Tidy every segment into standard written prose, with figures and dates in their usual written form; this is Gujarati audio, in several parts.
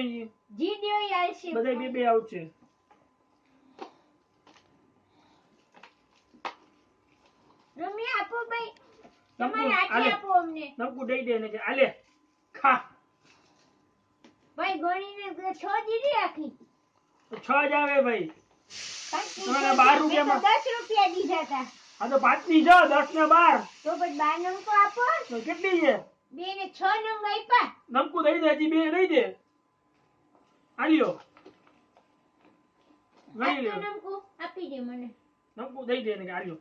અહીં જી દેવ આવશે બધા બે બે આવશે રમી આપો ભાઈ નમકુ તમારે આટલી આલે આપો અમને નમકુ દઈ દે ને કે આલે ખા ભાઈ ગણીને 6 દીધી આખી તો 6 જ આવે ભાઈ તમારે 12 રૂપિયામાં 10 રૂપિયા દીધા હતા આ તો 5 ની જો 10 ને 12 તો પછી 12 નંગ તો આપો તો કેટલી છે બે ને 6 નંગ આપ્યા નમકુ દઈ દે હજી બે દઈ દે આલ્યો ગણી લ્યો નંગુ આપી દે મને નમકુ દઈ દે ને કે આલ્યો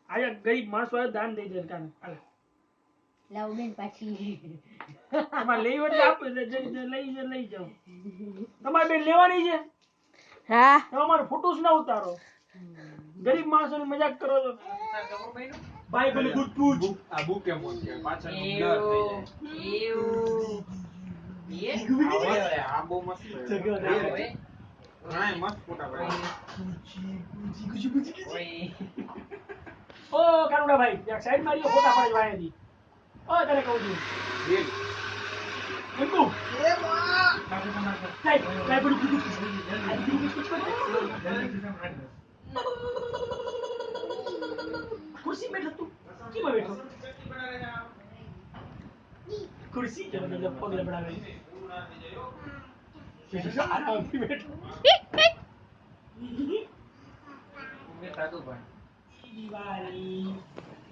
આયા ગરીબ માણસો દાન દઈ દે કાને હાલે લાવ બેન પાછી તમારે લઈ હોય તો આપો લઈ જાઓ તમારે બેન લેવાની છે હા તમારે ફોટોસ ના ઉતારો ગરીબ માણસોની મજાક કરો છો ભાઈ પેલું ગુડ પૂછ આ બુક કેમ છે પાછળ બ્લર થઈ જાય આ બહુ મસ્ત છે હા મસ્ત ફોટા પાડે ઓ કારુડા ભાઈ એક સાઈડ મારીઓ ફોટા પાડી વાયદી ઓ તને કહું છું રીલ નમકુ એ બા કાઈ પેલું કુકુ कुर्सी में तू की में बैठो कुर्सी जो मतलब पगले बढ़ावे आराम से बैठो મે સાદું પણ दिवाली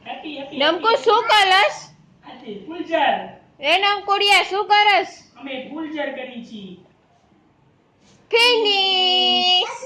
हैप्पी हैप्पी નમકો શું કરસ हैप्पी फुलजर એ નમ કોડિયા શું કરસ અમે ફુલજર કરી છી ફિનિશ